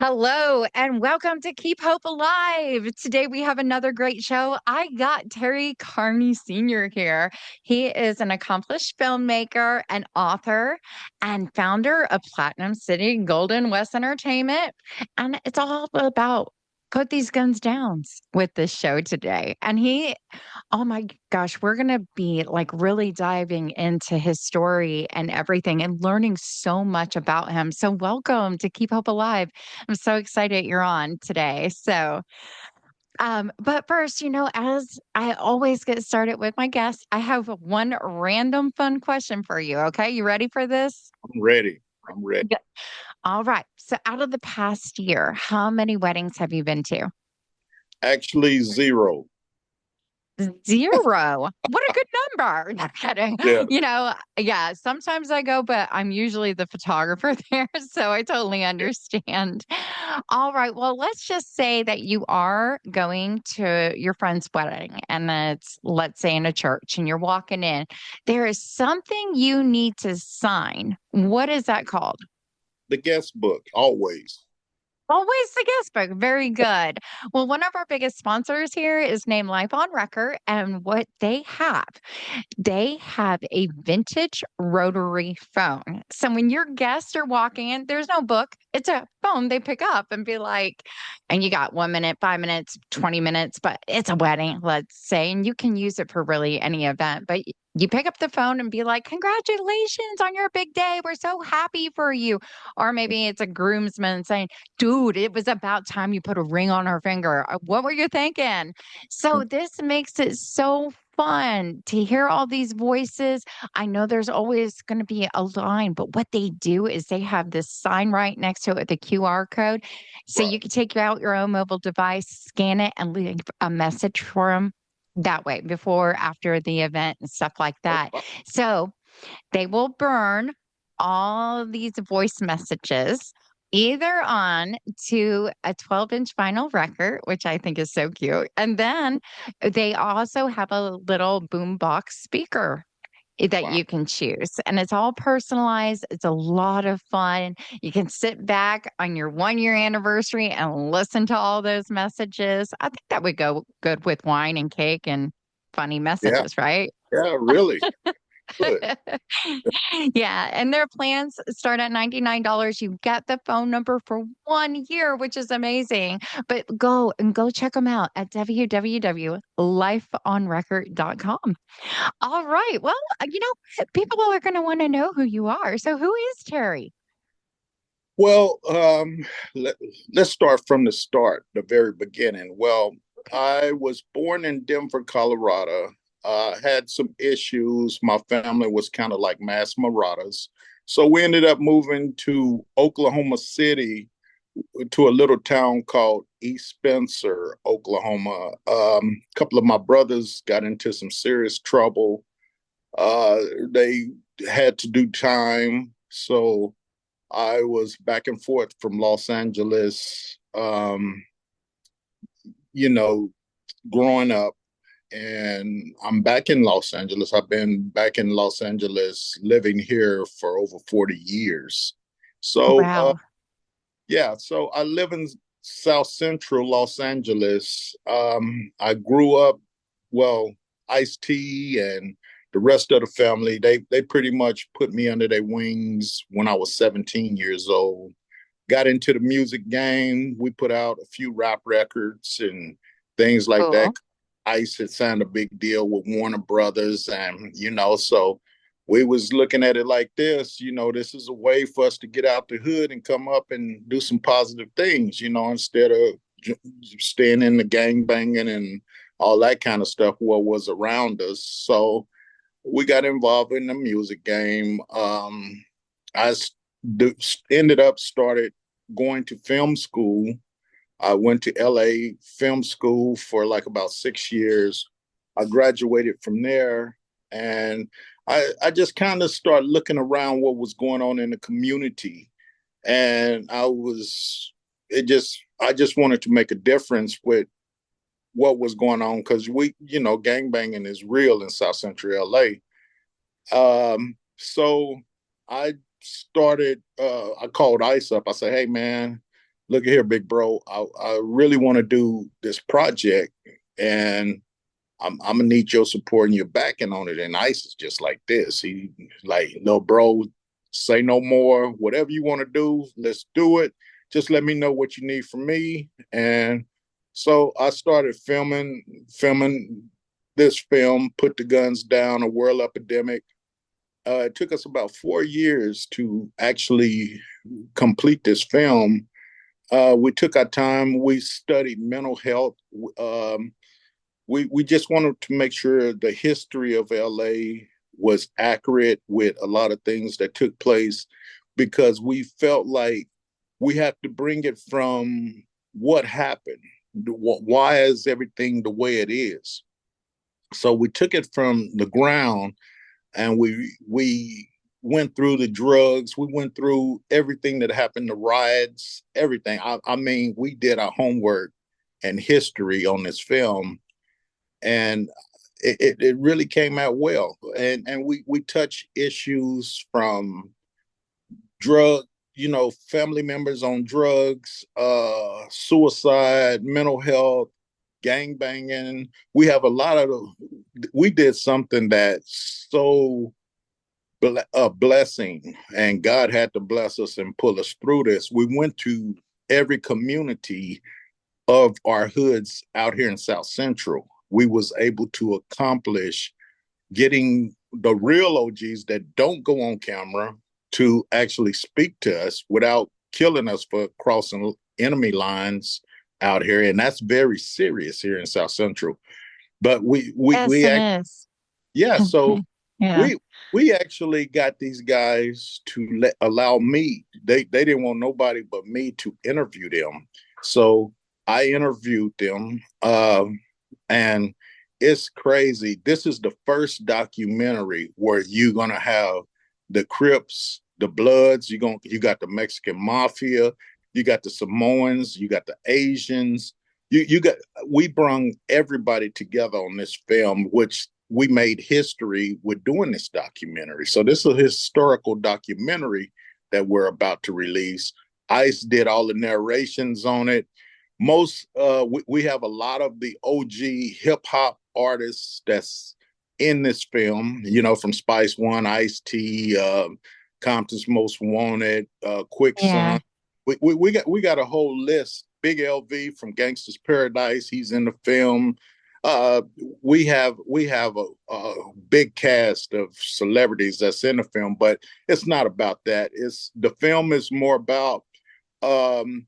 Hello and welcome to Keep Hope Alive. Today we have another great show. I got Terry Carney Sr. here. He is an accomplished filmmaker and author and founder of Platinum City Golden West Entertainment. And it's all about put these guns down with this show today. Oh my gosh, we're going to be like really diving into his story and everything and learning so much about him. So, welcome to Keep Hope Alive. I'm so excited you're on today. But first, as I always get started with my guests, I have one random fun question for you. Okay. You ready for this? I'm ready. I'm ready. Yeah. All right. So, out of the past year, how many weddings have you been to? Actually, zero. Zero. What a good number. Not kidding. Yeah. Yeah, sometimes I go, but I'm usually the photographer there. So I totally understand. All right. Well, let's just say that you are going to your friend's wedding and it's, let's say, in a church and you're walking in. There is something you need to sign. What is that called? The guest book, always. Always the guest book. Very good. Well, one of our biggest sponsors here is Name Life on Record. And what they have a vintage rotary phone. So when your guests are walking in, there's no book. It's a phone they pick up and be like, and you got 1 minute, 5 minutes, 20 minutes, but it's a wedding, let's say, and you can use it for really any event. But you pick up the phone and be like, congratulations on your big day. We're so happy for you. Or maybe it's a groomsman saying, dude, it was about time you put a ring on her finger. What were you thinking? So this makes it so fun to hear all these voices. I know there's always going to be a line, but what they do is they have this sign right next to it with the QR code. So you Right. can take out your own mobile device, scan it, and leave a message for them that way before, after the event and stuff like Oh, that. wow. So they will burn all these voice messages either on to a 12-inch vinyl record, which I think is so cute. And then they also have a little boombox speaker that Wow. you can choose. And it's all personalized. It's a lot of fun. You can sit back on your 1 year anniversary and listen to all those messages. I think that would go good with wine and cake and funny Yeah. messages, right? Yeah, really. Good. Yeah, and their plans start at $99. You get the phone number for 1 year, which is amazing. But go check them out at www.lifeonrecord.com. All right. Well, people are going to want to know who you are. So who is Terry? Well, let, let's start from the start, the very beginning. Well, I was born in Denver, Colorado. Had some issues. My family was kind of like mass marauders. So we ended up moving to Oklahoma City to a little town called East Spencer, Oklahoma. A couple of my brothers got into some serious trouble. They had to do time. So I was back and forth from Los Angeles, you know, growing up. And I'm back in Los Angeles. I've been back in Los Angeles living here for over 40 years. So, Wow. yeah, so I live in South Central Los Angeles. I grew up, well, Ice T and the rest of the family, they pretty much put me under their wings when I was 17 years old. Got into the music game. We put out a few rap records and things like that. Cool. Ice had signed a big deal with Warner Brothers, and so we was looking at it like this. This is a way for us to get out the hood and come up and do some positive things. Instead of staying in the gang banging and all that kind of stuff what was around us. So we got involved in the music game. I ended up started going to film school. I went to LA film school for like about 6 years. I graduated from there, and I just kind of started looking around what was going on in the community. And I just wanted to make a difference with what was going on because gang banging is real in South Central LA. So I started, I called Ice up. I said, hey, man, look at here, big bro. I really want to do this project, and I'm gonna need your support and your backing on it. And Ice is just like this. He like, no, bro, say no more. Whatever you want to do, let's do it. Just let me know what you need from me. And so I started filming this film, Put the Guns Down, a World Epidemic. It took us about 4 years to actually complete this film. We took our time. We studied mental health. Um, we just wanted to make sure the history of LA was accurate with a lot of things that took place, because we felt like we have to bring it from what happened. Why is everything the way it is? So we took it from the ground, and we went through the drugs. We went through everything that happened, the riots, everything. I mean, we did our homework and history on this film, and it really came out well. And we touch issues from drug, family members on drugs, suicide, mental health, gang banging. We have a lot of, we did something that's so a blessing, and God had to bless us and pull us through this. We went to every community of our hoods out here in South Central. We was able to accomplish getting the real OGs that don't go on camera to actually speak to us without killing us for crossing enemy lines out here. And that's very serious here in South Central. But Yes, we it act is. yeah, so Yeah. we we actually got these guys to allow me. They didn't want nobody but me to interview them. So I interviewed them, and it's crazy. This is the first documentary where you're gonna have the Crips, the Bloods. You got the Mexican Mafia, you got the Samoans, you got the Asians. You got We brung everybody together on this film, which we made history with doing this documentary. So this is a historical documentary that we're about to release. Ice did all the narrations on it. We have a lot of the OG hip hop artists that's in this film, from Spice One, Ice T, Compton's Most Wanted, Yeah. Quicksand. We got a whole list. Big LV from Gangsta's Paradise, he's in the film. Uh, we have a big cast of celebrities that's in the film, but it's not about that. It's The film is more about um,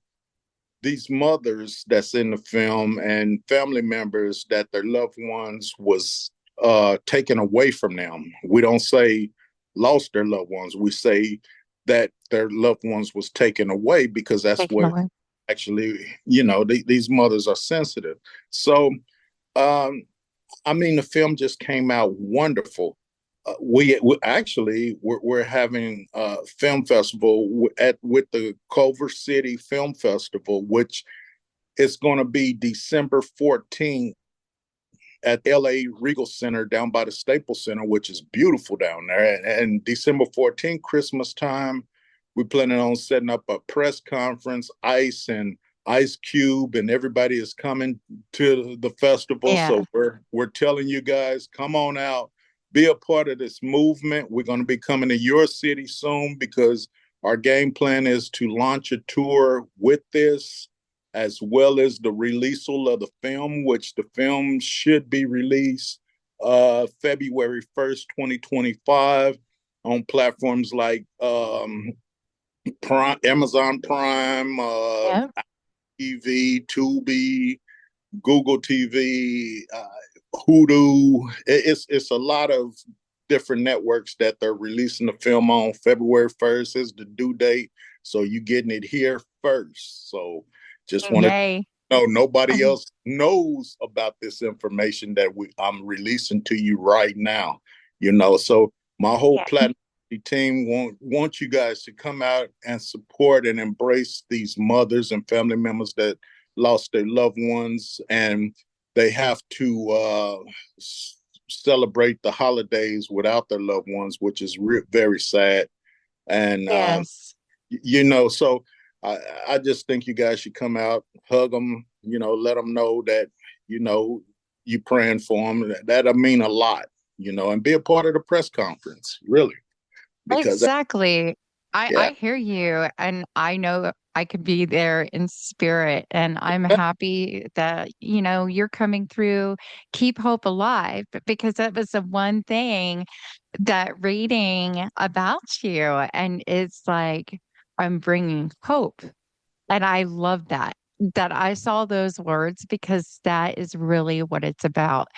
these mothers that's in the film and family members that their loved ones was taken away from them. We don't say lost their loved ones. We say that their loved ones was taken away, because that's Taken what away. actually, these mothers are sensitive. So, um, I mean, the film just came out wonderful. We actually we're having a film festival at with the Culver City Film Festival, which is going to be December 14th at LA Regal Center down by the Staples Center, which is beautiful down there. And December 14th, Christmas time, we're planning on setting up a press conference. Ice and Ice Cube and everybody is coming to the festival. Yeah. So we're telling you guys, come on out, be a part of this movement. We're going to be coming to your city soon, because our game plan is to launch a tour with this, as well as the release of the film, which the film should be released February 1st, 2025, on platforms like Prime, Amazon Prime, Yeah. TV, Tubi, Google TV, Hoodoo. It's a lot of different networks that they're releasing the film on. February 1st is the due date, so you getting it here first. So just wanted Yay. no, nobody else knows about this information that I'm releasing to you right now. So my whole Yeah. platinum team want you guys to come out and support and embrace these mothers and family members that lost their loved ones, and they have to celebrate the holidays without their loved ones, which is very sad. And Yes. so I just think you guys should come out, hug them, let them know that you know you praying for them. That'll mean a lot, and be a part of the press conference, really, because Exactly. I yeah, hear you, and I know I could be there in spirit, and I'm happy that, you're coming through. Keep hope alive, because that was the one thing that reading about you, and it's like I'm bringing hope. And I love that I saw those words, because that is really what it's about.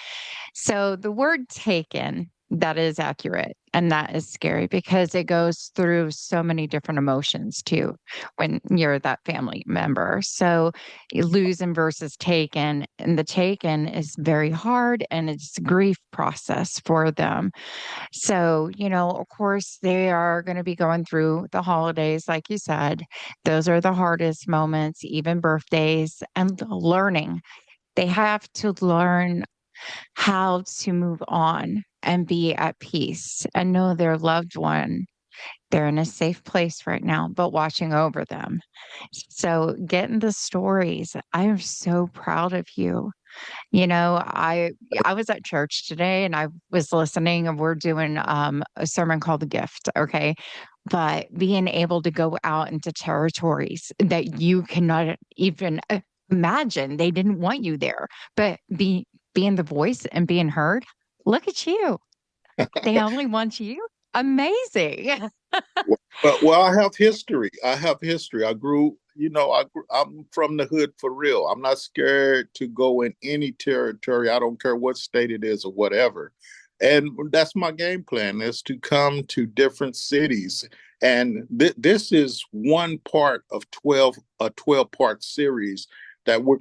So the word taken, that is accurate. And that is scary, because it goes through so many different emotions too when you're that family member. So you losing versus taken. And the taken is very hard, and it's a grief process for them. So, of course, they are going to be going through the holidays, like you said. Those are the hardest moments, even birthdays, and learning. They have to learn how to move on and be at peace and know their loved one. They're in a safe place right now, but watching over them. So, getting the stories, I am so proud of you. I was at church today, and I was listening, and we're doing a sermon called The Gift, okay? But being able to go out into territories that you cannot even imagine, they didn't want you there, but being the voice and being heard. Look at you. They only want you. Amazing. well, I have history. I have history. I'm from the hood for real. I'm not scared to go in any territory. I don't care what state it is or whatever. And that's my game plan, is to come to different cities. And this is one part of a 12-part series that we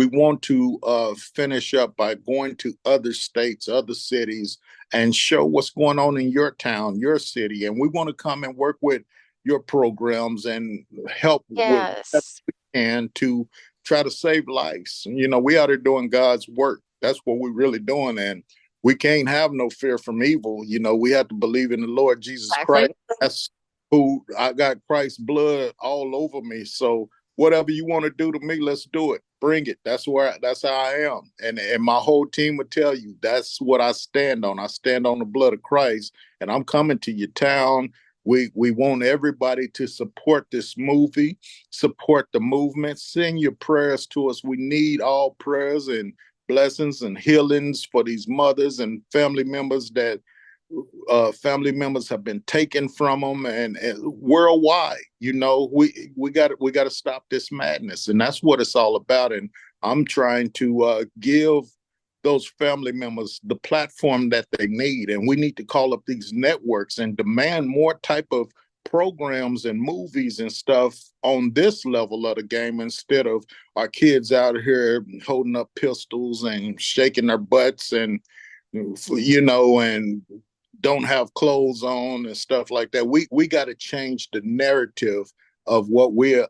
want to finish up by going to other states, other cities, and show what's going on in your town, your city. And we want to come and work with your programs and help with what Yes. we can to try to save lives. We out there doing God's work. That's what we're really doing. And we can't have no fear from evil. We have to believe in the Lord Jesus Exactly. Christ. That's who I got Christ's blood all over me. So whatever you want to do to me, let's do it. Bring it. That's how I am. And my whole team would tell you that's what I stand on. I stand on the blood of Christ, and I'm coming to your town. We want everybody to support this movie, support the movement, send your prayers to us. We need all prayers and blessings and healings for these mothers and family members have been taken from them, and worldwide. We got to stop this madness, and that's what it's all about. And I'm trying to give those family members the platform that they need, and we need to call up these networks and demand more type of programs and movies and stuff on this level of the game, instead of our kids out here holding up pistols and shaking their butts and don't have clothes on and stuff like that. We got to change the narrative of what we're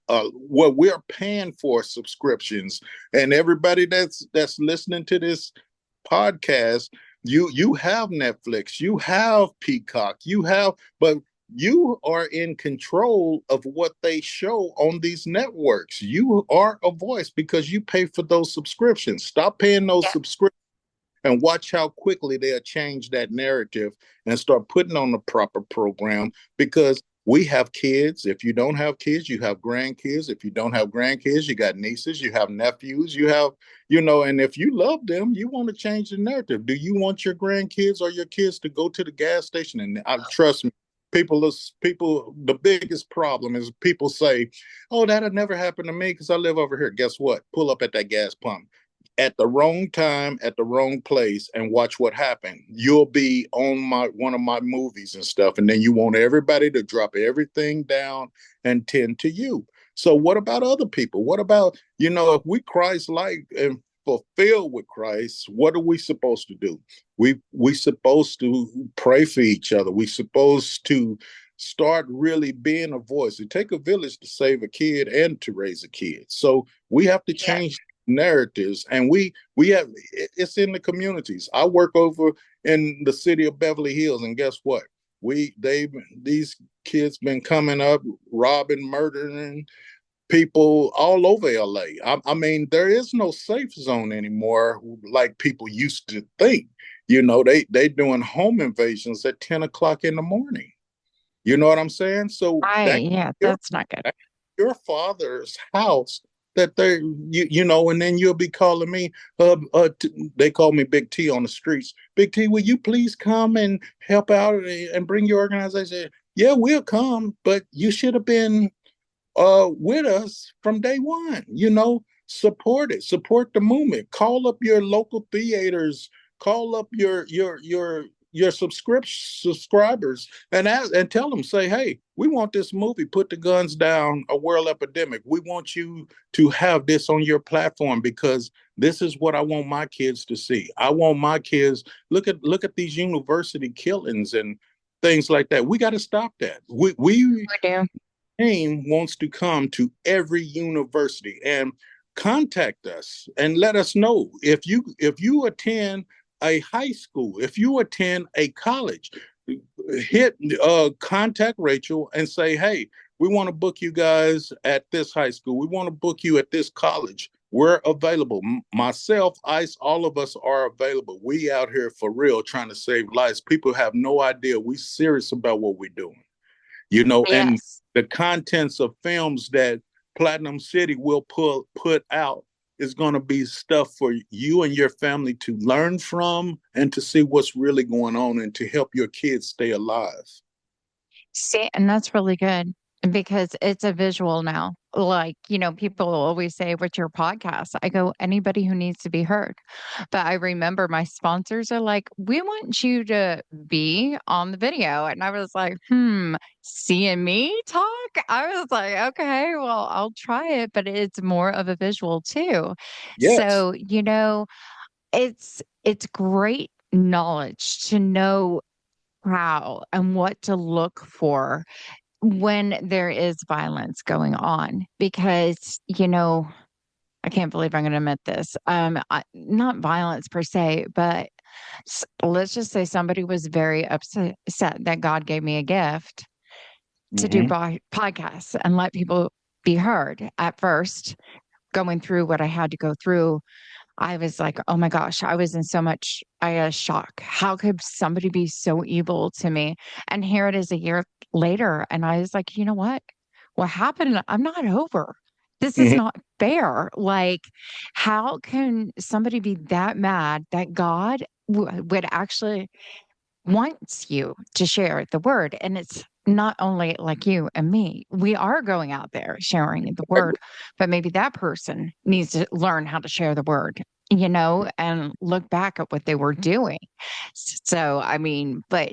paying for subscriptions. And everybody that's listening to this podcast, you have Netflix, you have Peacock, but you are in control of what they show on these networks. You are a voice because you pay for those subscriptions. Stop paying those subscriptions and watch how quickly they'll change that narrative and start putting on the proper program, because we have kids. If you don't have kids, you have grandkids. If you don't have grandkids, you got nieces, you have nephews, and if you love them, you want to change the narrative. Do you want your grandkids or your kids to go to the gas station? And trust me, the biggest problem is people say, oh, that'll never happen to me because I live over here. Guess what? Pull up at that gas pump at the wrong time, at the wrong place, and watch what happened. You'll be on one of my movies and stuff, and then you want everybody to drop everything down and tend to you. So what about other people? What about, if we Christ-like and fulfilled with Christ, what are we supposed to do? We supposed to pray for each other. We supposed to start really being a voice. It take a village to save a kid and to raise a kid. So we have to Yeah. change narratives, and we have it's in the communities. I work over in the city of Beverly Hills, and guess what? These kids been coming up, robbing, murdering people all over LA. I mean, there is no safe zone anymore like people used to think. They doing home invasions at 10 o'clock in the morning. You know what I'm saying? So Yeah, that's not good. that's your father's house that and then you'll be calling me, they call me Big T on the streets. Big T, will you please come and help out and bring your organization? Yeah, we'll come, but you should have been with us from day one. Support it, support the movement. Call up your local theaters, call up your subscribers and tell them, say, hey, we want this movie, Put the Guns Down, A World Epidemic. We want you to have this on your platform because this is what I want my kids to see. I want my kids look at these university killings and things like that. We got to stop that. We We do. team wants to come to every university and contact us and let us know if you attend a high school, if you attend a college, hit contact Rachel and say, hey, we want to book you guys at this high school, we want to book you at this college. We're available. Myself, Ice, all of us are available. We out here for real trying to save lives. People have no idea we serious about what we're doing. And Yes. the contents of films that Platinum City will put out is going to be stuff for you and your family to learn from and to see what's really going on and to help your kids stay alive. See, and that's really good because it's a visual now. Like, people always say, what's your podcast? I go, anybody who needs to be heard. But I remember my sponsors are like, we want you to be on the video. And I was like, seeing me talk? I was like, okay, well, I'll try it, but it's more of a visual too. Yes. So, it's great knowledge to know how and what to look for when there is violence going on because I can't believe I'm going to admit this. Not violence per se, but let's just say somebody was very upset that God gave me a gift to do Mm-hmm. podcasts and let people be heard. At first, going through what I had to go through, I was like, oh my gosh, I was in so much shock. How could somebody be so evil to me? And here it is a year later. And I was like, you know what happened? I'm not over. This is Mm-hmm. not fair. Like, how can somebody be that mad that God would actually wants you to share the word? And it's not only like you and me, we are going out there sharing the word, but maybe that person needs to learn how to share the word, and look back at what they were doing. So, I mean, but,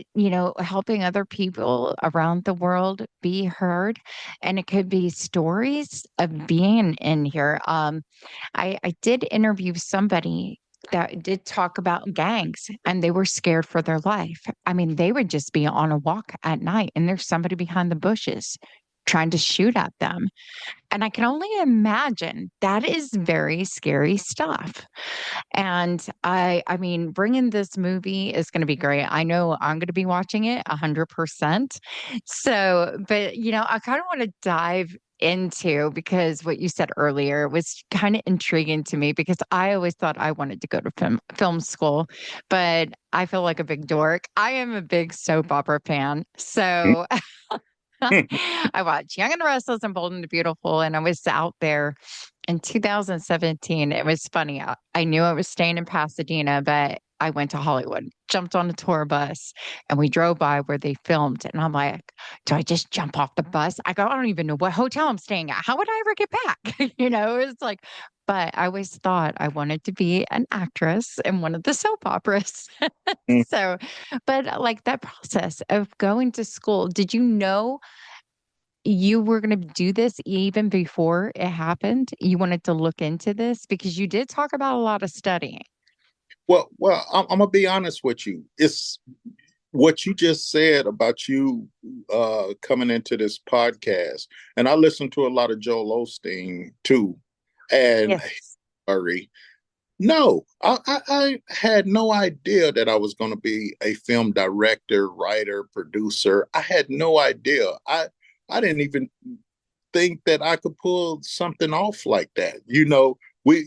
helping other people around the world be heard. And it could be stories of being in here. I did interview somebody that did talk about gangs and they were scared for their life. I mean, they would just be on a walk at night and there's somebody behind the bushes trying to shoot at them. And I can only imagine that is very scary stuff. And I mean, bringing this movie is going to be great. I know I'm going to be watching it 100%. So, but I kind of want to dive into because what you said earlier was kind of intriguing to me because I always thought I wanted to go to film school, but I feel like a big dork. I am a big soap opera fan. So I watched Young and the Restless and Bold and the Beautiful, and I was out there in 2017. It was funny. I knew I was staying in Pasadena, but I went to Hollywood, jumped on a tour bus, and we drove by where they filmed. And I'm like, do I just jump off the bus? I go, I don't even know what hotel I'm staying at. How would I ever get back? It's like, but I always thought I wanted to be an actress in one of the soap operas. So, but like that process of going to school, did you know you were going to do this even before it happened? You wanted to look into this because you did talk about a lot of studying. Well, I'm gonna be honest with you. It's what you just said about you coming into this podcast, and I listen to a lot of Joel Osteen too, and Yes. Hillary. No, I had no idea that I was going to be a film director, writer, producer. I had no idea. I didn't even think that I could pull something off like that. We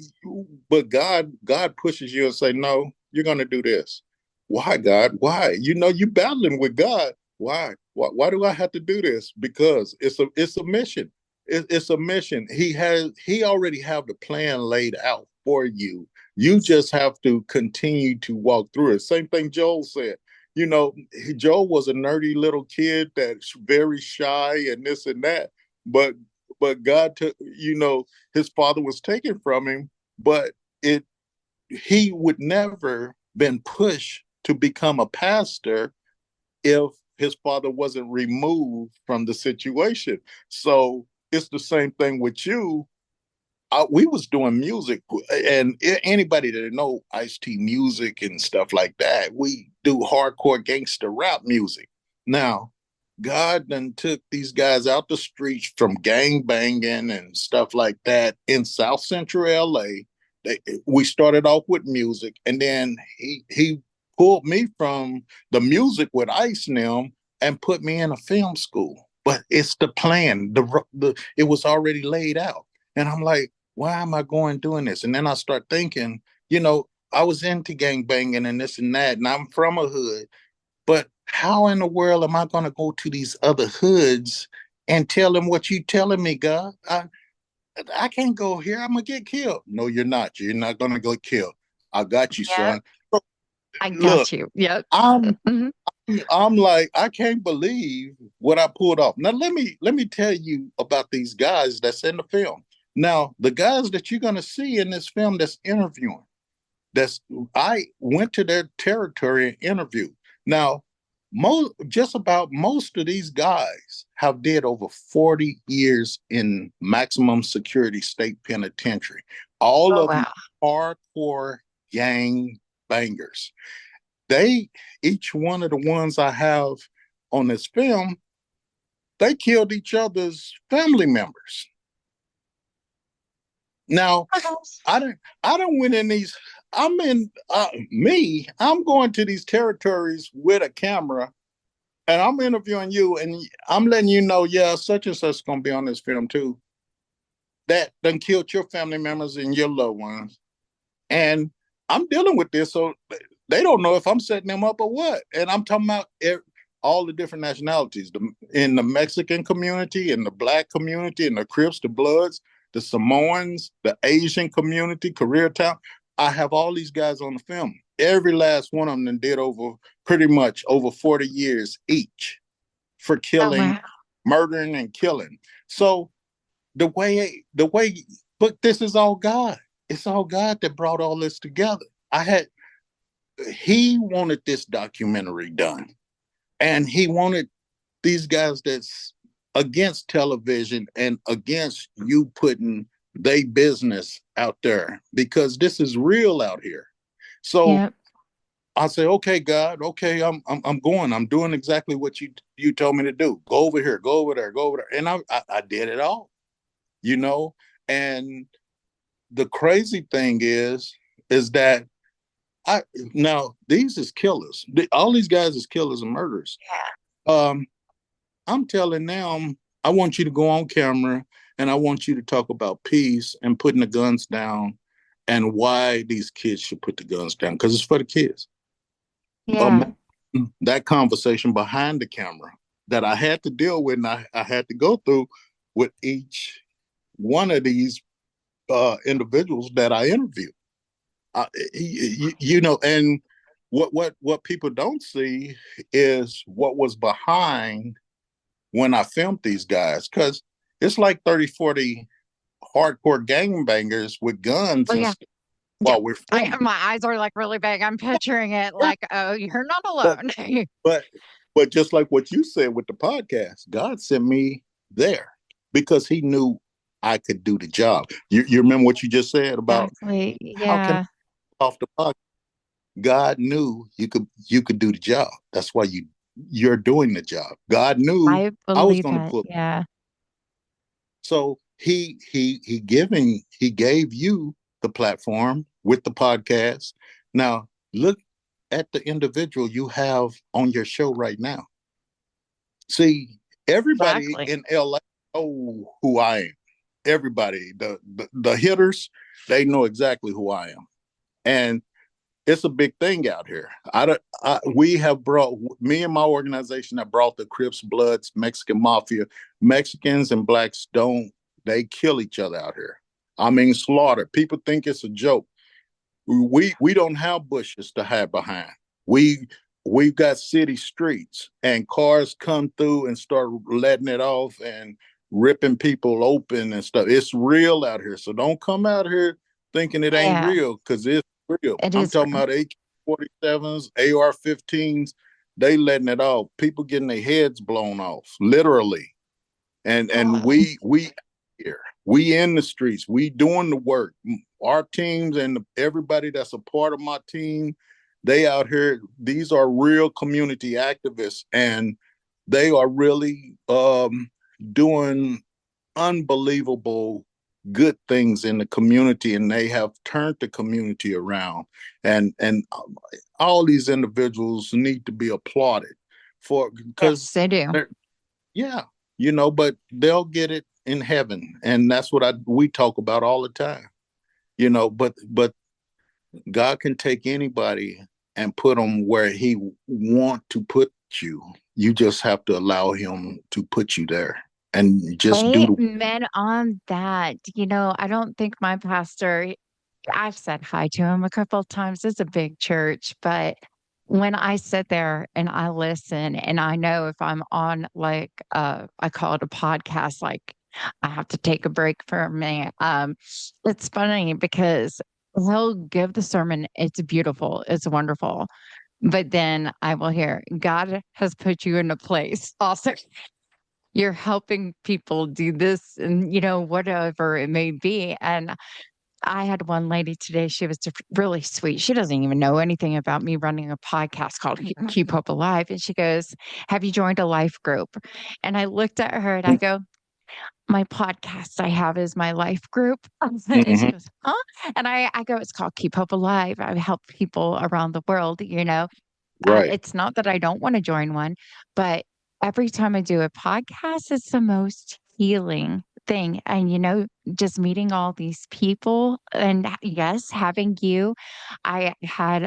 but God pushes you and say, "No, you're going to do this." Why, God? Why? You battling with God. Why? Why do I have to do this? Because it's a mission. It's a mission. He already have the plan laid out for you. You just have to continue to walk through it. Same thing Joel said. Joel was a nerdy little kid that's very shy and this and that, but God took, his father was taken from him, but it he would never been pushed to become a pastor if his father wasn't removed from the situation. So it's the same thing with you. We was doing music, and anybody that know Ice-T music and stuff like that, we do hardcore gangster rap music. Now, God then took these guys out the streets from gang banging and stuff like that in South Central LA. We started off with music, and then he pulled me from the music with Ice and them and put me in a film school. But it's the plan. It was already laid out, and I'm like, why am I going doing this? And then I start thinking, I was into gang banging and this and that, and I'm from a hood. But how in the world am I going to go to these other hoods and tell them what you telling me, God? I can't go here. I'm gonna get killed. No, you're not. You're not gonna get killed. I got you, Yeah, son. So, I look, got you. Yep. I'm Mhm. I'm like, I can't believe what I pulled off. Now let me tell you about these guys that's in the film. Now, the guys that you're gonna see in this film that's interviewing, that's I went to their territory and interviewed. Now, just about most of these guys have did over 40 years in maximum security state penitentiary. All Oh, of them wow. hardcore gang bangers. They Each one of the ones I have on this film, they killed each other's family members. Now, Oh, gosh. I don't win in these. I'm going to these territories with a camera, and I'm interviewing you, and I'm letting you know, yeah, such and such is gonna be on this film too. That done killed your family members and your loved ones, and I'm dealing with this, so they don't know if I'm setting them up or what. And I'm talking about all the different nationalities, in the Mexican community, in the Black community, in the Crips, the Bloods, the Samoans, the Asian community, Koreatown. I have all these guys on the film. Every last one of them did over pretty much over 40 years each for Oh, killing, wow. murdering, and killing. So the way, but this is all God. It's all God that brought all this together. I had He wanted this documentary done, and he wanted these guys that's against television and against you putting their business out there, because this is real out here. So Yep. I say, okay, God, okay, I'm going. I'm doing exactly what you told me to do. Go over here, go over there, go over there, and I did it all, you know. And the crazy thing is that I now these is killers. All these guys is killers and murderers. Um, I'm telling them, I want you to go on camera and I want you to talk about peace and putting the guns down and why these kids should put the guns down, because it's for the kids. Um, Yeah. that conversation behind the camera that I had to deal with, and I had to go through with each one of these individuals that I interviewed. And what people don't see is what was behind when I filmed these guys, because it's like 30, 40 hardcore gangbangers with guns Oh, and yeah. stuff Yeah. while we're filming. My eyes are like really big. I'm picturing it Yeah, like, oh, you're not but alone. but but just like what you said with the podcast, God sent me there because He knew I could do the job. You remember what you just said about Exactly. how can Yeah. I off the podcast? God knew you could do the job. That's why you're doing the job. God knew I I was believe going to that. pull. Yeah. So he gave you the platform, with the podcast. Now, look at the individual you have on your show right now. See, everybody Exactly. in LA know who I am. Everybody, the hitters, they know exactly who I am. And it's a big thing out here. We have brought, me and my organization have brought the Crips, Bloods, Mexican Mafia. Mexicans and blacks don't, they kill each other out here. I mean, slaughter. People think it's a joke. We don't have bushes to hide behind. We we've got city streets, and cars come through and start letting it off and ripping people open and stuff. It's real out here. So don't come out here thinking it ain't Yeah, real, because it's real. it I'm is. talking about AK-47s, AR-15s. They letting it off. People getting their heads blown off, literally. And Oh, we here, we in the streets, we doing the work. Our teams and everybody that's a part of my team, they out here. These are real community activists, and they are really doing unbelievable good things in the community, and they have turned the community around. And all these individuals need to be applauded for, because yes, they do. they're, yeah, but they'll get it in heaven, and that's what we talk about all the time. But God can take anybody and put them where He want to put you. You just have to allow Him to put you there, and just do the. Amen on that. I don't think my pastor, I've said hi to him a couple of times. It's a big church, but when I sit there and I listen, and I know if I'm on like I call it a podcast, like I have to take a break for a minute. It's funny because he'll give the sermon, it's beautiful, it's wonderful. But then I will hear, God has put you in a place also. You're helping people do this and, whatever it may be. And I had one lady today, she was really sweet. She doesn't even know anything about me running a podcast called Keep Hope Alive. And she goes, have you joined a life group? And I looked at her and I go, my podcast I have is my life group. And she Mhm. goes, huh? And I go, it's called Keep Hope Alive. I help people around the world, Right. it's not that I don't want to join one, but every time I do a podcast, it's the most healing thing. And, just meeting all these people and yes, having you, I had,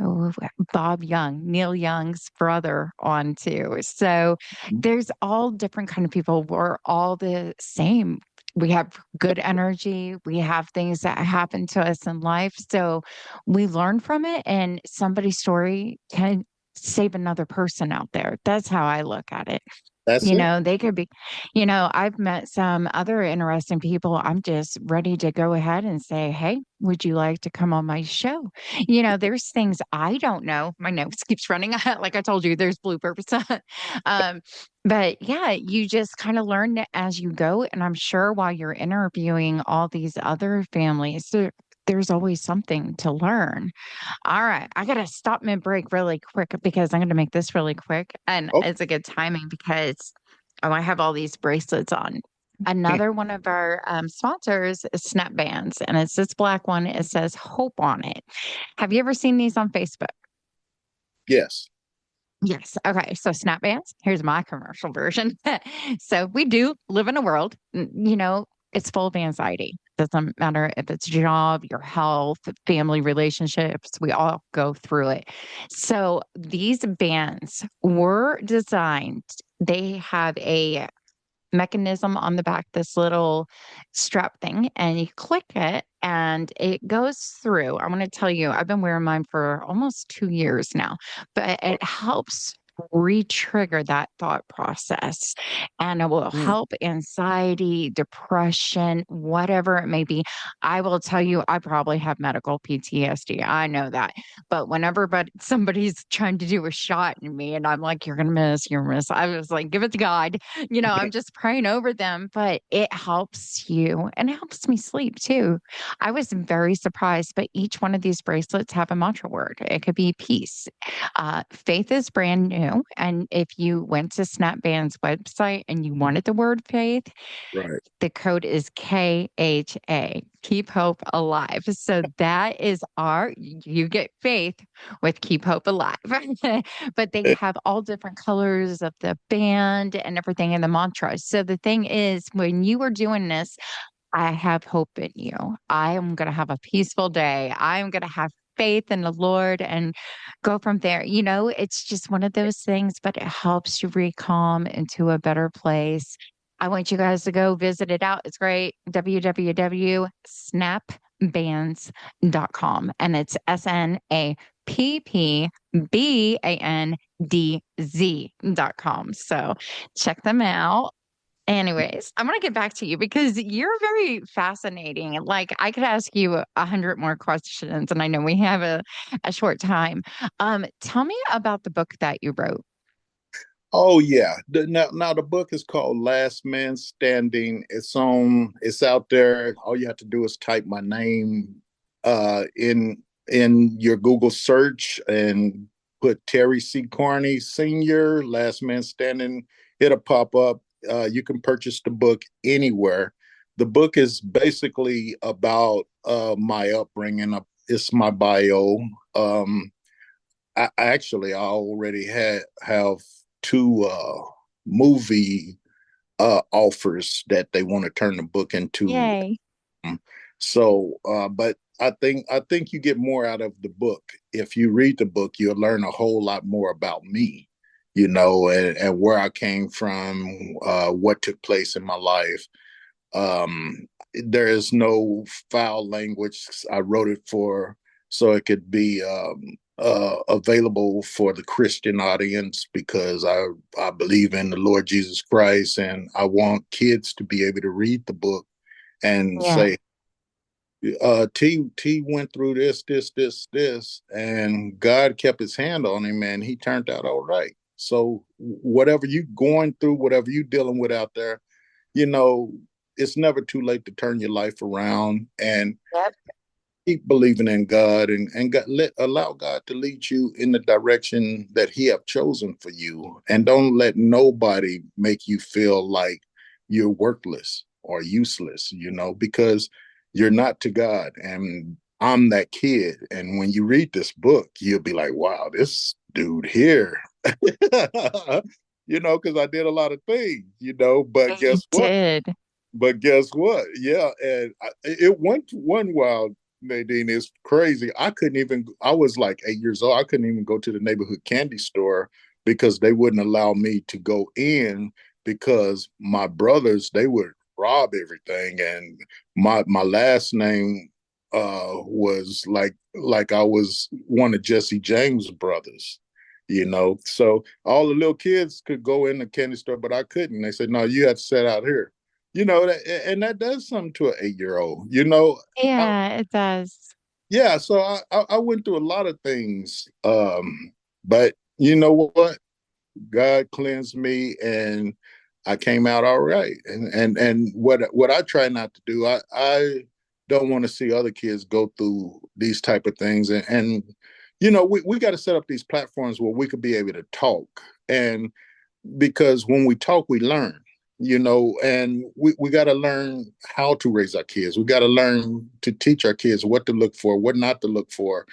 oh, Bob Young, Neil Young's brother on too. So there's all different kind of people. We're all the same. We have good energy. We have things that happen to us in life. So we learn from it, and somebody's story can save another person out there. That's how I look at it. That's it. They could be, I've met some other interesting people. I'm just ready to go ahead and say, hey, would you like to come on my show? There's things I don't know. My nose keeps running. Like I told you, there's bloopers. um, but yeah, you just kind of learn it as you go. And I'm sure while you're interviewing all these other families, there's always something to learn. All right. I got to stop mid break really quick because I'm going to make this really quick. And Okay. it's a good timing because I have all these bracelets on. Another one of our sponsors is Snap Bands, and it's this black one. It says Hope on it. Have you ever seen these on Facebook? Yes. Yes. Okay. So Snap Bands, here's my commercial version. So we do live in a world, it's full of anxiety. Doesn't matter if it's job, your health, family relationships, we all go through it. So these bands were designed, they have a mechanism on the back, this little strap thing, and you click it and it goes through. I want to tell you, I've been wearing mine for almost 2 years now, but it helps re-trigger that thought process, and it will Mm. help anxiety, depression, whatever it may be. I will tell you, I probably have medical PTSD, I know that, but whenever somebody's trying to do a shot in me and I'm like, you're gonna miss, you're gonna miss, I was like, give it to God. I'm just praying over them, but it helps you and it helps me sleep too. I was very surprised, but each one of these bracelets have a mantra word. It could be peace. Faith is brand new. new. And if you went to Snapband's website and you wanted the word faith, Right. the code is KHA, Keep Hope Alive. So that is you get faith with Keep Hope Alive. But they have all different colors of the band and everything in the mantra. So the thing is, when you are doing this, I have hope in you. I am going to have a peaceful day. I am going to have faith in the Lord and go from there. It's just one of those things, but it helps you recalm into a better place. I want you guys to go visit it out. It's great. www.snappbands.com. And it's SNAPPBANDZ.com. So check them out. Anyways, I want to get back to you because you're very fascinating. Like I could ask you 100 more questions, and I know we have a short time. Tell me about the book that you wrote. Oh yeah. Now the book is called Last Man Standing. It's out there. All you have to do is type my name in your Google search and put Terry C. Carney Sr. Last Man Standing. It'll pop up. You can purchase the book anywhere. The book is basically about my upbringing. It's my bio. I already have two movie offers that they want to turn the book into. Yay. But I think you get more out of the book. If you read the book, you'll learn a whole lot more about me, and where I came from, what took place in my life. There is no foul language. I wrote it so it could be available for the Christian audience because I believe in the Lord Jesus Christ, and I want kids to be able to read the book and Yeah. say, T went through this, and God kept his hand on him, and he turned out all right. So whatever you going through, whatever you dealing with out there, you know, it's never too late to turn your life around and Yep. keep believing in God and allow God to lead you in the direction that He have chosen for you, and don't let nobody make you feel like you're worthless or useless, because you're not to God. And I'm that kid, and when you read this book, you'll be like, "Wow, this dude here." Because I did a lot of things, but You guess what? did. Yeah, and it went one while, Nadine, is crazy. I couldn't even. I was like 8 years old. I couldn't even go to the neighborhood candy store because they wouldn't allow me to go in because my brothers, they would rob everything, and my last name was like I was one of Jesse James' brothers. So all the little kids could go in the candy store, but I couldn't. They said, "No, you have to sit out here." And that does something to an 8-year-old. Yeah, it does. Yeah. So I went through a lot of things, but you know what? God cleansed me, and I came out all right. And what I try not to do, I don't want to see other kids go through these type of things, and we got to set up these platforms where we could be able to talk, and because when we talk, we learn, and we got to learn how to raise our kids. We got to learn to teach our kids what to look for, what not to look for.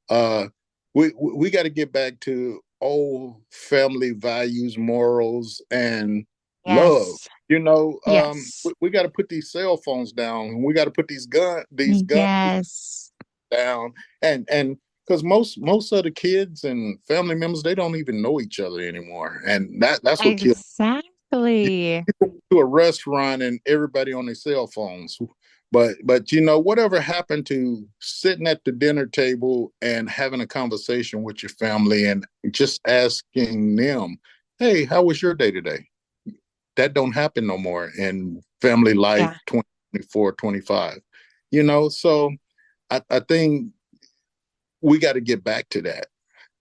Uh, we got to get back to old family values, morals, and love. Yes. We got to put these cell phones down. We got to put these guns Yes. down, and because most of the kids and family members, they don't even know each other anymore, and that's what kills you. Exactly. To a restaurant and everybody on their cell phones. But whatever happened to sitting at the dinner table and having a conversation with your family and just asking them, "Hey, how was your day today?" That don't happen no more in family life Yeah. 24, 25. So I think we got to get back to that,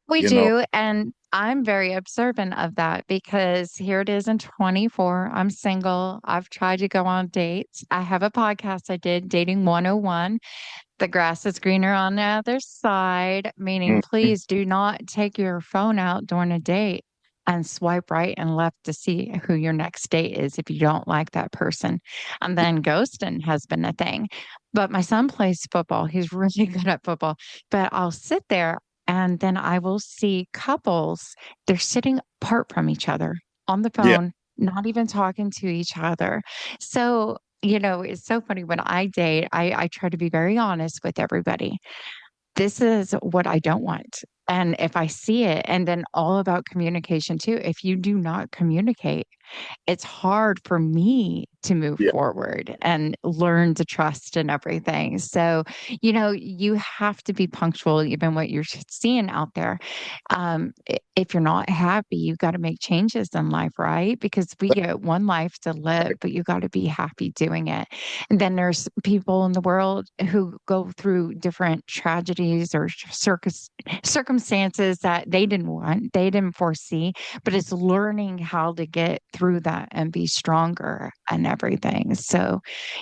We you know. do. And I'm very observant of that because here it is in 24. I'm single. I've tried to go on dates. I have a podcast I did, Dating 101. The grass is greener on the other side, meaning Mhm. please do not take your phone out during a date. and swipe right and left to see who your next date is if you don't like that person. And then ghosting has been a thing. But my son plays football. He's really good at football. But I'll sit there and then I will see couples, they're sitting apart from each other on the Yeah, phone, not even talking to each other. So, it's so funny when I date, I try to be very honest with everybody. This is what I don't want. And if I see it, and then all about communication too, if you do not communicate, it's hard for me to move yeah, forward and learn to trust and everything. So, you have to be punctual, even what you're seeing out there. If you're not happy, you got to make changes in life, right? Because we get one life to live, but you got to be happy doing it. And then there's people in the world who go through different tragedies or circumstances that they didn't want, they didn't foresee, but it's learning how to get through that and be stronger and everything. So,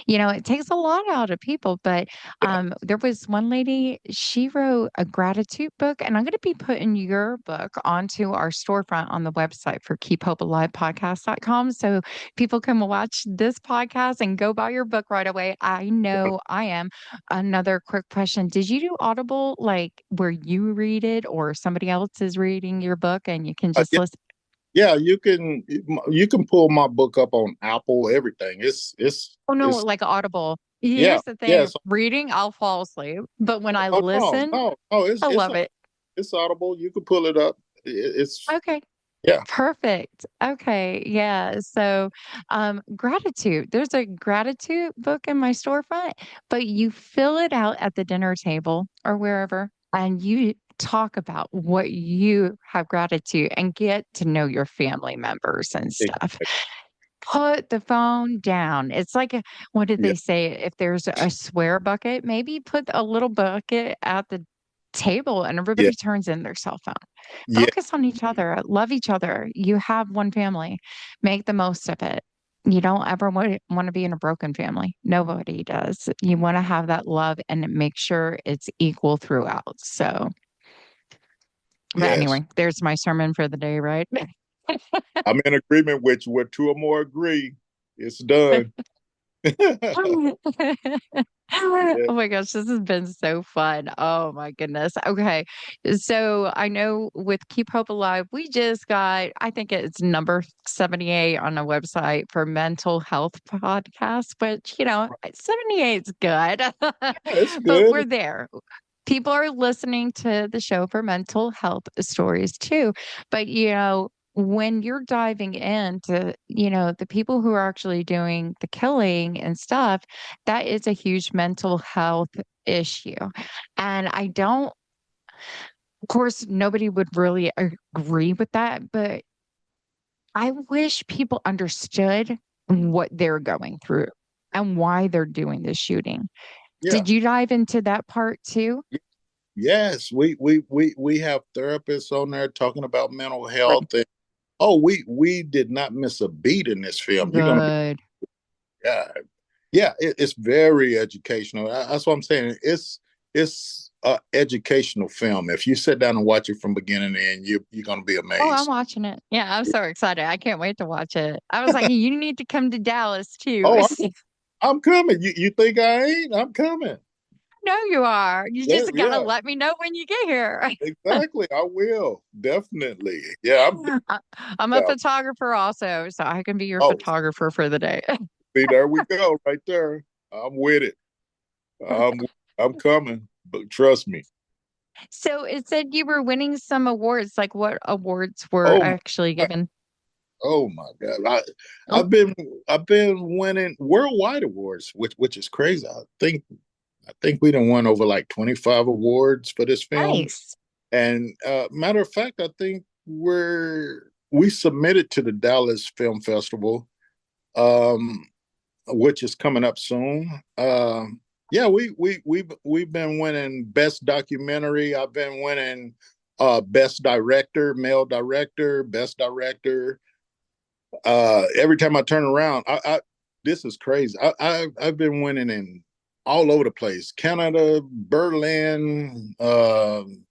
it takes a lot out of people. But yeah. there was one lady, she wrote a gratitude book, and I'm going to be putting your book onto our storefront on the website for keephopealivepodcast.com. So people can watch this podcast and go buy your book right away. I know I am. Another quick question. Did you do Audible, like where you read it or somebody else is reading your book and you can just Yeah, listen? yeah. You can pull my book up on Apple. Everything. Oh, no, It's like Audible. yeah, Here's the thing, yes. reading, I'll fall asleep, but when I Oh no, listen, no, no. I love it. It's Audible. You can pull it up. It's Okay. yeah, Perfect. Okay. Yeah. So, gratitude. There's a gratitude book in my storefront, but you fill it out at the dinner table or wherever, and you talk about what you have gratitude and get to know your family members and stuff. exactly. Put the phone down. It's like, what did Yeah, they say? If there's a swear bucket, maybe put a little bucket at the table and yeah, everybody turns in their cell phone. yeah, Focus on each other, love each other. You have one family, make the most of it. You don't ever want to be in a broken family. Nobody does. You want to have that love and make sure it's equal throughout. So, but yes. anyway, there's my sermon for the day, right? I'm in agreement with you. Where two or more agree, it's done. Oh Yeah. my gosh, this has been so fun. Oh my goodness. Okay. So I know with Keep Hope Alive, we just got, I think it's number 78 on a website for mental health podcast, but 78 is good. Yeah, it's But good. we're there. People are listening to the show for mental health stories too. But when you're diving into, the people who are actually doing the killing and stuff, that is a huge mental health issue. And I don't, of course, nobody would really agree with that, but I wish people understood what they're going through and why they're doing the shooting. Yeah. Did you dive into that part too? Yes. We have therapists on there talking about mental Right. health. And oh, we did not miss a beat in this film. You're gonna be Good. yeah. Yeah, it's very educational. That's what I'm saying. It's a educational film. If you sit down and watch it from beginning to end, you're gonna be Oh, I'm amazed. watching it. Yeah, I'm so excited. I can't wait to watch it. I was like, you need to come to Dallas too. Oh, I'm coming. You think I ain't? I'm coming. No, you are. You Yeah, just gotta yeah, let me know when you get here. exactly. I will definitely. Yeah, I'm I'm a down. photographer also, so I can be your Oh, photographer for the day. see, there we go, right there. I'm with it. I'm I'm coming, but trust me. So it said you were winning some awards. Like what awards were Oh actually my, given? oh my God. Oh, I've been winning worldwide awards, which is crazy. I think we done won over like 25 awards for this film. nice. And matter of fact, I think we submitted to the Dallas Film Festival, um, which is coming up soon. Yeah, we've been winning best documentary. I've been winning best director, male director, best director. Every time I turn around, this is crazy. I've been winning in all over the place: Canada, Berlin,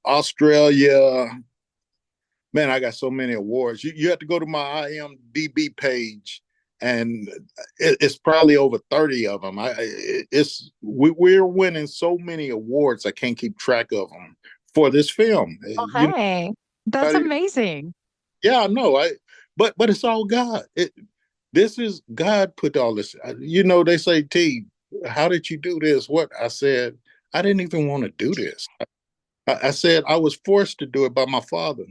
Australia. Man, I got so many awards. You have to go to my IMDb page, and it's probably over 30 of them. We're winning so many awards. I can't keep track of them for this film. Oh, hey, that's amazing. Yeah, I know. But it's all God. This is God put all this. They say, T, how did you do this? What I said, I didn't even want to do this. I said I was forced to do it by my father.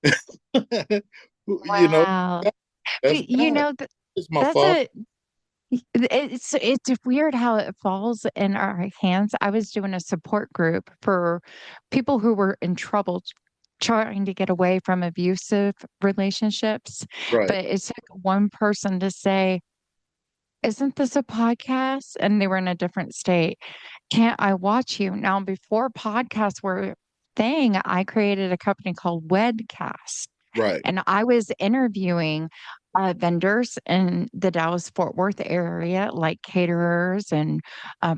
you know, Wow. that's But God. It's my that's father. a it's weird how it falls in our hands. I was doing a support group for people who were in trouble trying to get away from abusive relationships, Right, but it took one person to say, "Isn't this a podcast?" And they were in a different state. "Can't I watch you?" Now, before podcasts were a thing, I created a company called Wedcast. right. And I was interviewing vendors in the Dallas Fort Worth area, like caterers and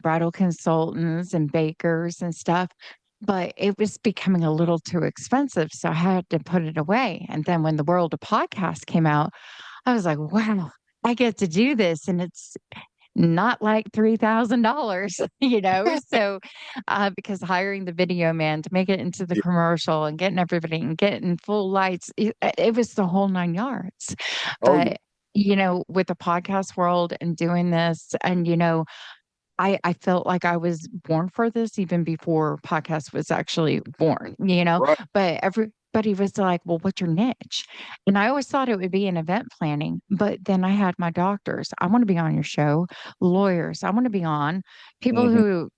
bridal consultants and bakers and stuff. But it was becoming a little too expensive. So I had to put it away. And then when the World of Podcast came out, I was like, wow, I get to do this. And it's not like $3,000, you know? So, because hiring the video man to make it into the Yeah. commercial and getting everybody and getting full lights, it was the whole 9 yards. Oh, yeah. But, with the podcast world and doing this and, I felt like I was born for this even before podcast was actually born, Right. but everybody was like, "Well, what's your niche?" And I always thought it would be in event planning, but then I had my doctors, "I want to be on your show." Lawyers, "I want to be on." People Hmm. who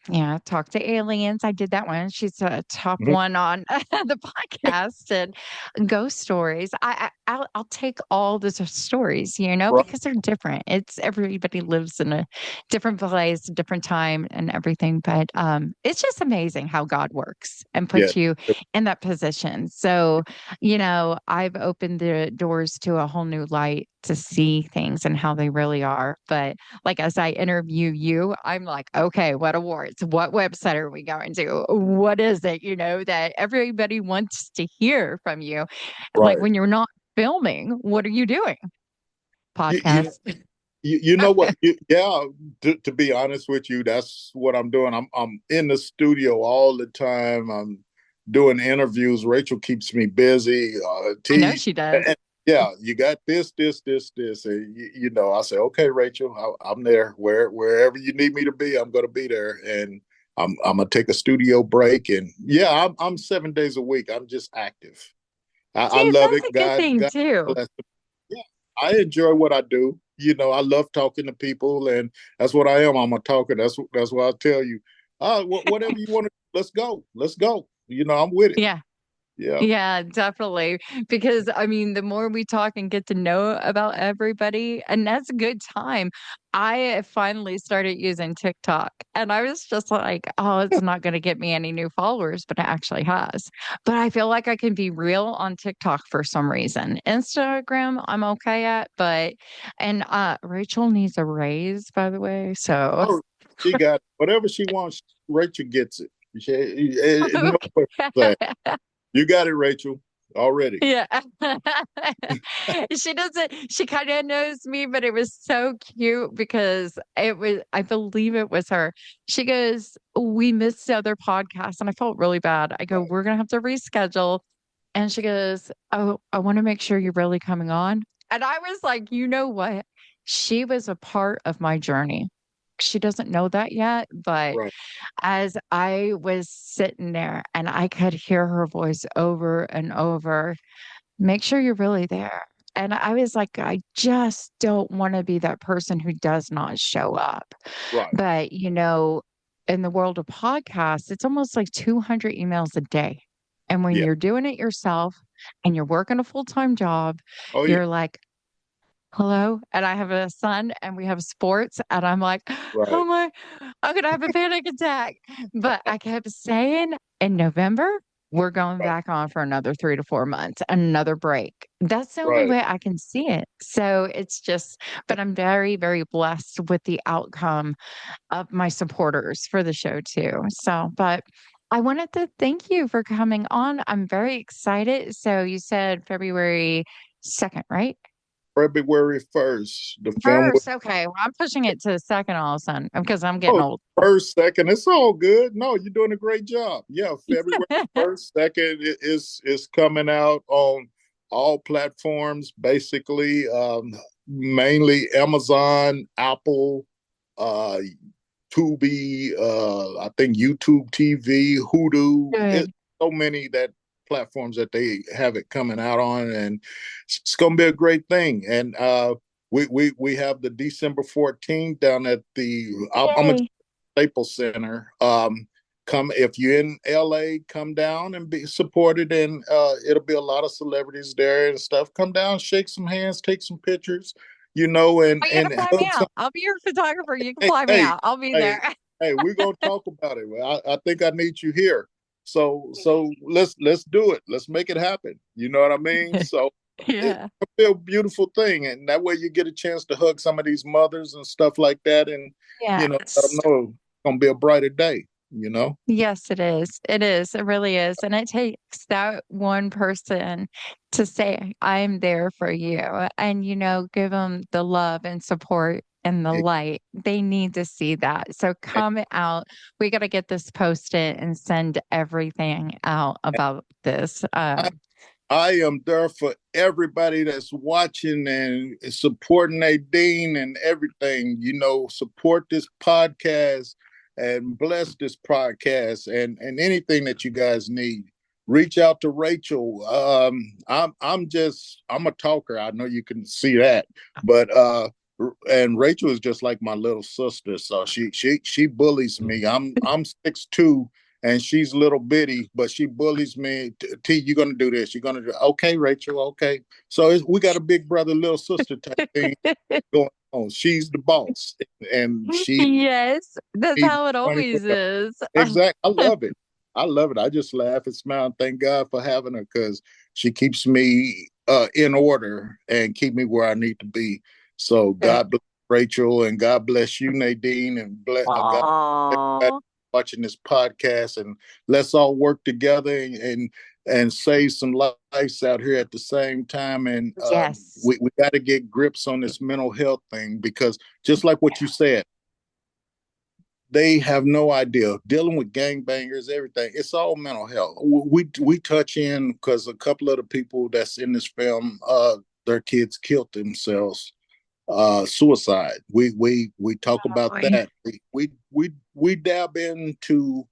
yeah, talk to aliens. I did that one. She's a top Hmm. one on the podcast and ghost stories. I'll take all the stories, Right. because they're different. It's everybody lives in a different place, different time, and everything. But it's just amazing how God works and Yeah. puts you in that position. So, I've opened the doors to a whole new light to see things and how they really are. But like as I interview you, I'm like, okay, what awards? What website are we going to? What is it, that everybody wants to hear from you? Like Right. when you're not filming, what are you doing? You, you, Podcast. you know what? Yeah. To be honest with you, that's what I'm doing. I'm in the studio all the time. I'm doing interviews. Rachel keeps me busy. I know T. she does. And yeah, you got this. And I say, okay, Rachel, I'm there. Wherever you need me to be, I'm going to be there. And I'm gonna take a studio break. And yeah, I'm 7 days a week. I'm just active. I See, love that's it. a good thing God too. bless. Yeah, I enjoy what I do. I love talking to people, and that's what I am. I'm a talker. That's why I tell you, whatever you want to, let's go. I'm with it. Yeah. Yeah. Yeah, definitely. Because I mean, the more we talk and get to know about everybody, and that's a good time. I finally started using TikTok and I was just like, oh, it's not going to get me any new followers, but it actually has. But I feel like I can be real on TikTok for some reason. Instagram, I'm okay at, and Rachel needs a raise, by the way. So, Oh, she got whatever she wants. Rachel gets it. No question. You got it, Rachel. Already. yeah. She doesn't, she kind of knows me, but it was so cute because I believe it was her. She goes, "We missed the other podcast." And I felt really bad. I go, Right. "We're going to have to reschedule." And she goes, "Oh, I want to make sure you're really coming on." And I was like, you know what? She was a part of my journey. She doesn't know that yet, but Right. as I was sitting there and I could hear her voice over and over, "Make sure you're really there." And I was like, I just don't want to be that person who does not show up. Right. But, in the world of podcasts, it's almost like 200 emails a day. And when Yeah. you're doing it yourself and you're working a full-time job, Oh yeah. you're like, "Hello?" And I have a son and we have sports. And I'm like, oh Right. my, I'm going to have a panic attack. But I kept saying in November, we're going Right. back on for another 3 to 4 months, another break. That's the only Right. way I can see it. So it's just, but I'm very, very blessed with the outcome of my supporters for the show too. So, but I wanted to thank you for coming on. I'm very excited. So you said February 2nd, right? February 1st. The film was, First, okay. Well, I'm pushing it to the second all of a sudden because I'm getting oh, old. first, second. It's all good. No, you're doing a great job. Yeah, February 1st, 2nd is coming out on all platforms, basically, mainly Amazon, Apple, uh, Tubi, I think YouTube TV, Hoodoo. It's Good. so many that platforms that they have it coming out on, and it's going to be a great thing. And we have the December 14th down at the I'm a Yay. Staples Center. Come if you're in LA, come down and be supported, and it'll be a lot of celebrities there and stuff. Come down, shake some hands, take some pictures, Oh, you gotta and fly me hug some. out. I'll be your photographer. You can Hey, fly me hey, out. I'll be hey, there. hey, we're gonna talk about it. I think I need you here. So let's do it. Let's make it happen. You know what I mean? So it's Yeah. a beautiful thing, and that way you get a chance to hug some of these mothers and stuff like that, and let them Yes. know it's gonna be a brighter day. You know. Yes, it is. It is. It really is. And it takes that one person to say, I'm there for you. And, give them the love and support and the light. They need to see that. So come out. We got to get this posted and send everything out about this. I am there for everybody that's watching and supporting Nadine and everything. Support this podcast and bless this podcast and anything that you guys need. Reach out to Rachel. I'm a talker. I know you can see that, but and Rachel is just like my little sister. So she bullies me. I'm 6'2" and she's little bitty, but she bullies me. T, you're gonna do this. You're gonna do okay, Rachel. Okay, so we got a big brother, little sister type thing going on. She's the boss, and she Yes, that's needs how it money for always her. is. Exactly. I love it. I love it. I just laugh and smile and thank God for having her because she keeps me in order and keep me where I need to be. So Good. God bless Rachel and God bless you, Nadine, and God bless everybody Aw. watching this podcast. And let's all work together and save some lives out here at the same time. And Yes. we got to get grips on this mental health thing because just like what you said, they have no idea dealing with gangbangers, everything. It's all mental health. We touch in because a couple of the people that's in this film, their kids killed themselves, suicide. We talk Oh, about boy. that. We dab into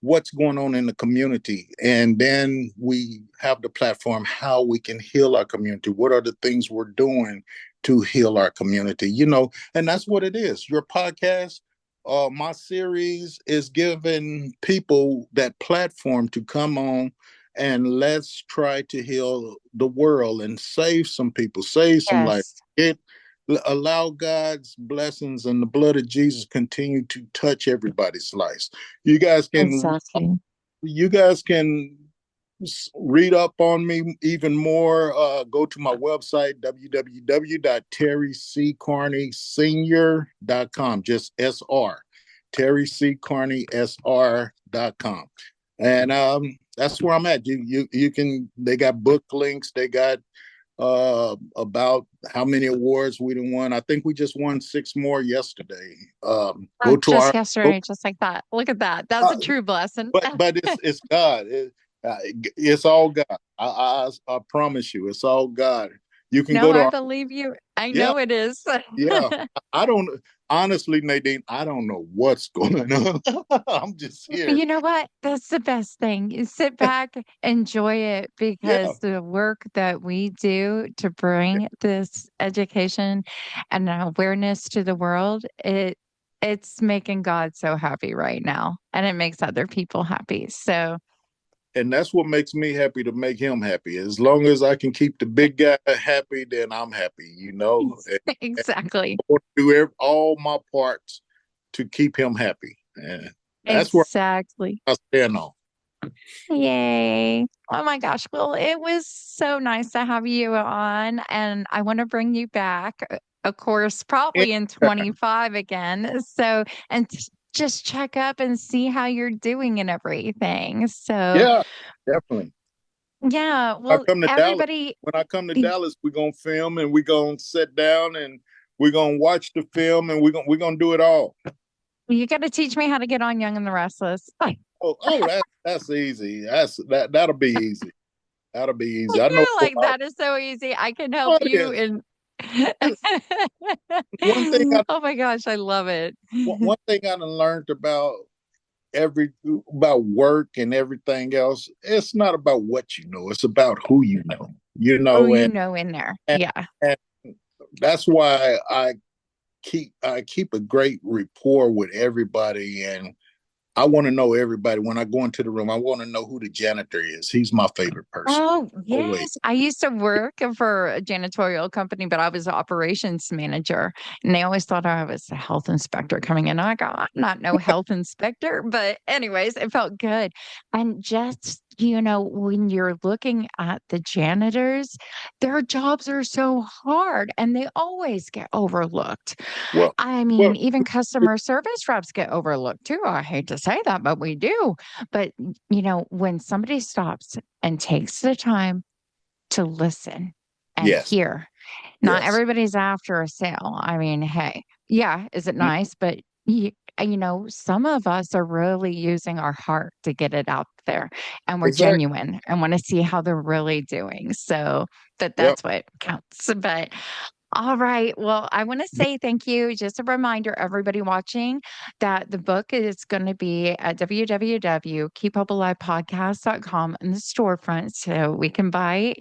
what's going on in the community, and then we have the platform how we can heal our community. What are the things we're doing to heal our community? And that's what it is. Your podcast, my series is giving people that platform to come on and let's try to heal the world and save some people, save some life. Yes, It allow God's blessings and the blood of Jesus continue to touch everybody's lives. You guys can exactly. you guys can read up on me even more. Go to my website, www.terryccarneysenior.com, just SR, terryccarneysr.com. And that's where I'm at. You can, they got book links, they got about how many awards we done won. I think we just won 6 more yesterday. Oh, Go to just our yesterday, just like that. Look at that. That's uh, a true blessing. but it's God. It's all God. I promise you, it's all God. You can No, go to I our believe you. I yeah know it is. yeah. I don't honestly, Nadine. I don't know what's going on. I'm just here. You know what? That's the best thing. You sit back, enjoy it Yeah, because the work that we do to bring this education and awareness to the world, it's making God so happy right now and it makes other people happy. So, and that's what makes me happy to make him happy. As long as I can keep the big guy happy, then I'm happy. And exactly. I want to do all my parts to keep him happy, and that's where Exactly. I stand on. Yay. Oh my gosh. Well, it was so nice to have you on, and I want to bring you back, of course, probably in 25 again. So, and just check up and see how you're doing and everything. So, Yeah, definitely. yeah, I well, come to Dallas. everybody, When I come to Dallas, we're gonna film and we're gonna sit down and we're gonna watch the film and we're gonna do it all. you got to teach me how to get on Young and the Restless. Oh, that's easy. That'll be easy. That'll be easy. I know You're a like, lot of. that is so easy. I can help Oh, it you is. in. One thing I Oh my gosh, I love it. one thing I done learned every about work and everything else. It's not about what you know. It's about who you know. You Oh, know, you know, in there. and, Yeah. and that's why I keep a great rapport with everybody, and I want to know everybody. When I go into the room, I want to know who the janitor is. He's my favorite person. Oh, Always. yes. I used to work for a janitorial company, but I was the operations manager. And they always thought I was a health inspector coming in. I go, I'm not no health inspector. But, anyways, it felt good. And just, when you're looking at the janitors, their jobs are so hard and they always get overlooked. Well, I well, mean, even customer service reps get overlooked too. I hate to say that, but we do. But, when somebody stops and takes the time to listen and yes, hear, not yes, everybody's after a sale. I mean, hey, yeah, is it mm, nice? But, some of us are really using our heart to get it out there and we're exactly. genuine and want to see how they're really doing. So Yep. that's what counts. But all right. Well, I want to say thank you. Just a reminder, everybody watching, that the book is going to be at www.keephopealivepodcast.com in the storefront so we can buy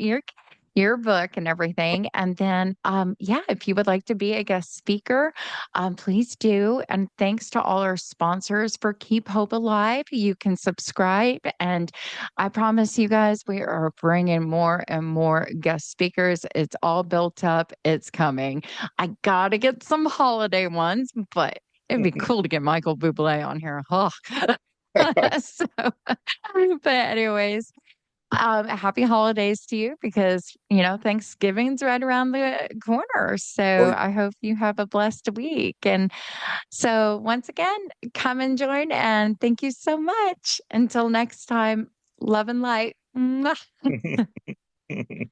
your book and everything. And then, yeah, if you would like to be a guest speaker, please do. And thanks to all our sponsors for Keep Hope Alive. You can subscribe. And I promise you guys, we are bringing more and more guest speakers. It's all built up. It's coming. I got to get some holiday ones, but it'd be cool to get Michael Bublé on here. Oh. So, but anyways, happy holidays to you because, Thanksgiving's right around the corner. Oh, So I hope you have a blessed week. And so once again, come and join and thank you so much. Until next time, love and light. Mwah. yeah.